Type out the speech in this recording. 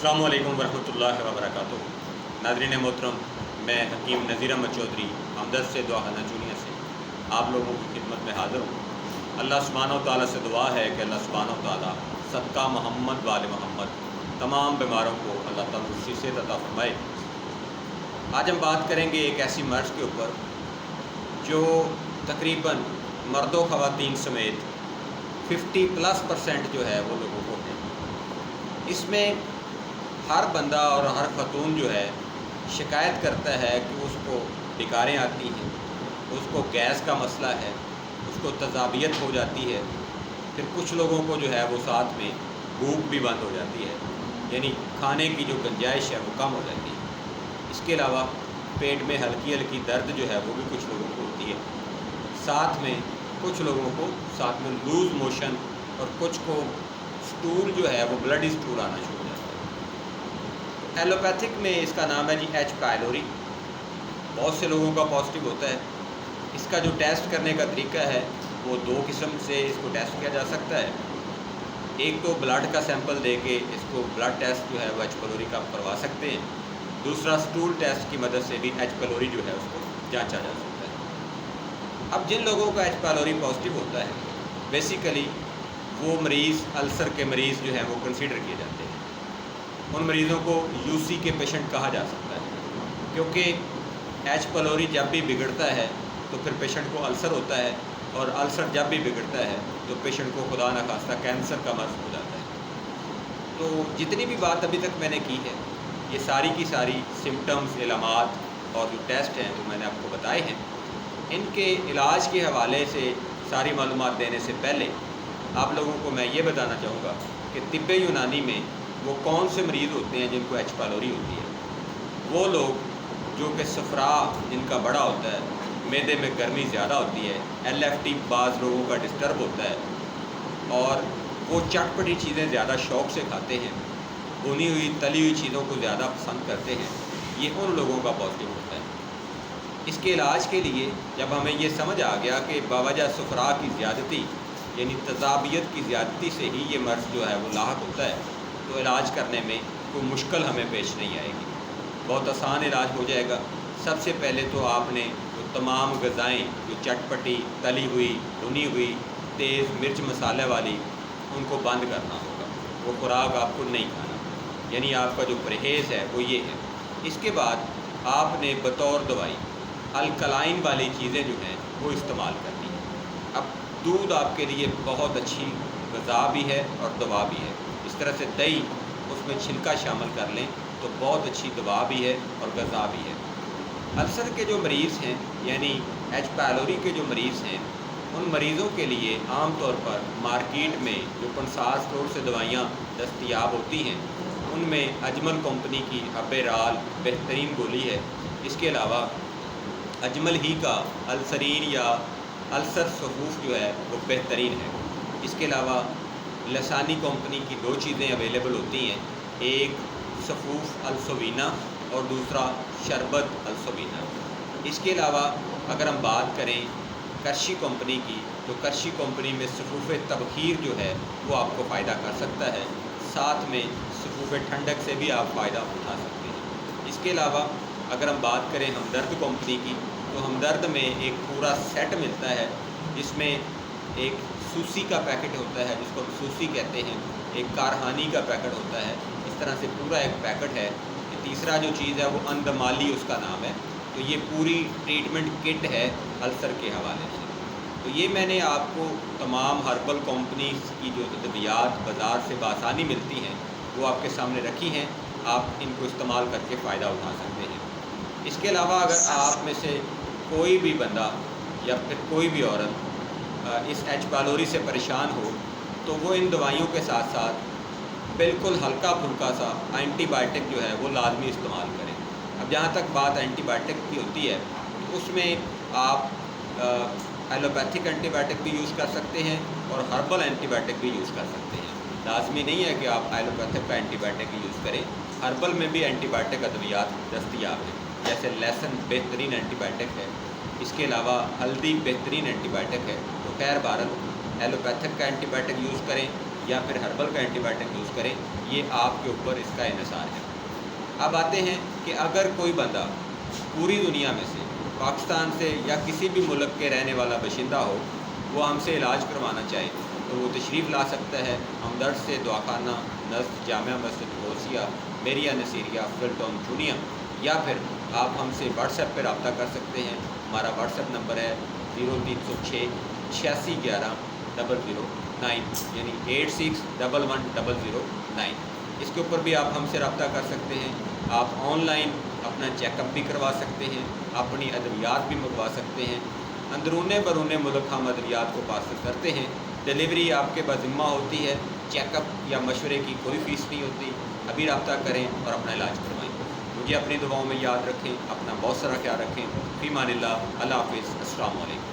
السلام علیکم ورحمۃ اللہ وبرکاتہ۔ ناظرین محترم، میں حکیم نذیر احمد چودھری ہمدرد سے دعاخانہ چونیا سے آپ لوگوں کی خدمت میں حاضر ہوں۔ اللہ سبحانہ و تعالیٰ سے دعا ہے کہ اللہ سبحانہ و تعالیٰ صدقہ محمد وآل محمد تمام بیماروں کو اللہ تندرستی سے عطا فرمائے۔ آج ہم بات کریں گے ایک ایسی مرض کے اوپر جو تقریباً مرد و خواتین سمیت 50% جو ہے وہ لوگوں کو ہے۔ اس میں ہر بندہ اور ہر خاتون جو ہے شکایت کرتا ہے کہ اس کو ڈکاریں آتی ہیں، اس کو گیس کا مسئلہ ہے، اس کو تذابیت ہو جاتی ہے، پھر کچھ لوگوں کو جو ہے وہ ساتھ میں بھوک بھی بند ہو جاتی ہے، یعنی کھانے کی جو گنجائش ہے وہ کم ہو جاتی ہے۔ اس کے علاوہ پیٹ میں ہلکی ہلکی درد جو ہے وہ بھی کچھ لوگوں کو ہوتی ہے، ساتھ میں کچھ لوگوں کو ساتھ میں لوز موشن، اور کچھ کو سٹول جو ہے وہ بلڈ سٹول آنا شروع ہو جاتا ہے۔ ایلوپیتھک میں اس کا نام ہے جی ایچ پائلوری۔ بہت سے لوگوں کا پازیٹیو ہوتا ہے۔ اس کا جو ٹیسٹ کرنے کا طریقہ ہے وہ دو قسم سے اس کو ٹیسٹ کیا جا سکتا ہے۔ ایک تو بلڈ کا سیمپل دے کے اس کو بلڈ ٹیسٹ جو ہے وہ ایچ پائلوری کا کروا سکتے ہیں۔ دوسرا سٹول ٹیسٹ کی مدد سے بھی ایچ پائلوری جو ہے اس کو جانچا جا سکتا ہے۔ اب جن لوگوں کا ایچ پائلوری پازیٹیو ہوتا ہے بیسیکلی وہ مریض السر کے مریض جو ہیں وہ کنسیڈر کیے جاتے ہیں۔ ان مریضوں کو یو سی کے پیشنٹ کہا جا سکتا ہے، کیونکہ ایچ پائلوری جب بھی بگڑتا ہے تو پھر پیشنٹ کو السر ہوتا ہے، اور السر جب بھی بگڑتا ہے تو پیشنٹ کو خدا نخواستہ کینسر کا مرض ہو جاتا ہے۔ تو جتنی بھی بات ابھی تک میں نے کی ہے یہ ساری کی ساری سمٹمز، علامات اور جو ٹیسٹ ہیں وہ میں نے آپ کو بتائے ہیں۔ ان کے علاج کے حوالے سے ساری معلومات دینے سے پہلے آپ لوگوں کو میں یہ بتانا چاہوں گا کہ طب یونانی میں وہ کون سے مریض ہوتے ہیں جن کو ایچ پائلوری ہوتی ہے۔ وہ لوگ جو کہ صفرا جن کا بڑا ہوتا ہے، معدے میں گرمی زیادہ ہوتی ہے، ایل ایف ٹی بعض لوگوں کا ڈسٹرب ہوتا ہے، اور وہ چٹپٹی چیزیں زیادہ شوق سے کھاتے ہیں، بھنی ہوئی تلی ہوئی چیزوں کو زیادہ پسند کرتے ہیں، یہ ان لوگوں کا پازیٹیو ہوتا ہے۔ اس کے علاج کے لیے جب ہمیں یہ سمجھ آ گیا کہ باوجہ صفرا کی زیادتی یعنی تذابیت کی زیادتی سے ہی یہ مرض جو ہے وہ لاحق ہوتا ہے، تو علاج کرنے میں کوئی مشکل ہمیں پیش نہیں آئے گی، بہت آسان علاج ہو جائے گا۔ سب سے پہلے تو آپ نے وہ تمام غذائیں جو چٹپٹی، تلی ہوئی، بھنی ہوئی، تیز مرچ مسالے والی، ان کو بند کرنا ہوگا۔ وہ خوراک آپ کو نہیں کھانا، یعنی آپ کا جو پرہیز ہے وہ یہ ہے۔ اس کے بعد آپ نے بطور دوائی الکلائن والی چیزیں جو ہیں وہ استعمال کرنی ہیں۔ اب دودھ آپ کے لیے بہت اچھی غذا بھی ہے اور دوا بھی ہے۔ اس طرح سے دہی، اس میں چھلکا شامل کر لیں تو بہت اچھی دوا بھی ہے اور غذا بھی ہے۔ السر کے جو مریض ہیں یعنی ایچ پائلوری کے جو مریض ہیں، ان مریضوں کے لیے عام طور پر مارکیٹ میں جو 50 اسٹور سے دوائیاں دستیاب ہوتی ہیں ان میں اجمل کمپنی کی حب رال بہترین گولی ہے۔ اس کے علاوہ اجمل ہی کا السرین یا السر صفوف جو ہے وہ بہترین ہے۔ اس کے علاوہ لسانی کمپنی کی دو چیزیں اویلیبل ہوتی ہیں، ایک صفوف السوینا اور دوسرا شربت السوینا۔ اس کے علاوہ اگر ہم بات کریں کرشی کمپنی کی تو کرشی کمپنی میں صفوف تبخیر جو ہے وہ آپ کو فائدہ کر سکتا ہے، ساتھ میں صفوف ٹھنڈک سے بھی آپ فائدہ اٹھا سکتے ہیں۔ اس کے علاوہ اگر ہم بات کریں ہمدرد کمپنی کی تو ہمدرد میں ایک پورا سیٹ ملتا ہے، جس میں ایک سوسی کا پیکٹ ہوتا ہے جس کو ہم سوسی کہتے ہیں، ایک کارہانی کا پیکٹ ہوتا ہے، اس طرح سے پورا ایک پیکٹ ہے۔ تیسرا جو چیز ہے وہ اندمالی اس کا نام ہے۔ تو یہ پوری ٹریٹمنٹ کٹ ہے السر کے حوالے سے۔ تو یہ میں نے آپ کو تمام ہربل کمپنیز کی جو ادویات بازار سے بآسانی ملتی ہیں وہ آپ کے سامنے رکھی ہیں، آپ ان کو استعمال کر کے فائدہ اٹھا سکتے ہیں۔ اس کے علاوہ اگر آپ میں سے کوئی بھی بندہ یا پھر کوئی بھی عورت اس ایچ پائلوری سے پریشان ہو تو وہ ان دوائیوں کے ساتھ ساتھ بالکل ہلکا پھلکا سا اینٹی بائیوٹک جو ہے وہ لازمی استعمال کریں۔ اب جہاں تک بات اینٹی بائیوٹک کی ہوتی ہے تو اس میں آپ ایلوپیتھک اینٹی بائیوٹک بھی یوز کر سکتے ہیں اور ہربل اینٹی بائیوٹک بھی یوز کر سکتے ہیں۔ لازمی نہیں ہے کہ آپ ایلوپیتھک کا اینٹی بائیوٹک ہی یوز کریں، ہربل میں بھی اینٹی بائیوٹک ادویات دستیاب ہیں، جیسے لہسن بہترین اینٹی بائیوٹک ہے، اس کے علاوہ ہلدی بہترین اینٹی بائیوٹک ہے۔ تو خیر بہرحال ایلوپیتھک کا اینٹی بائیوٹک یوز کریں یا پھر ہربل کا اینٹی بائیوٹک یوز کریں، یہ آپ کے اوپر اس کا انحصار ہے۔ اب آتے ہیں کہ اگر کوئی بندہ پوری دنیا میں سے، پاکستان سے یا کسی بھی ملک کے رہنے والا باشندہ ہو، وہ ہم سے علاج کروانا چاہے تو وہ تشریف لا سکتا ہے ہمدرد سے دواخانہ نزد جامعہ مسجد غوثیہ، میریا نصیریہ، فلٹون چونیا، یا پھر آپ ہم سے واٹس ایپ پہ رابطہ کر سکتے ہیں۔ ہمارا واٹس ایپ نمبر ہے 0306 8611 009، یعنی 8611 اس کے اوپر بھی آپ ہم سے رابطہ کر سکتے ہیں۔ آپ آن لائن اپنا چیک اپ بھی کروا سکتے ہیں، اپنی ادویات بھی منگوا سکتے ہیں۔ اندرون بیرون ملک ہم ادویات کو پارسل کرتے ہیں، ڈلیوری آپ کے بذمہ ہوتی ہے، چیک اپ یا مشورے کی کوئی فیس نہیں ہوتی۔ ابھی رابطہ کریں اور اپنا علاج کروائیں۔ مجھے اپنی دعاؤں میں یاد رکھیں، اپنا بہت سارا خیال رکھیں۔ فی امان اللہ، اللہ حافظ، السلام علیکم۔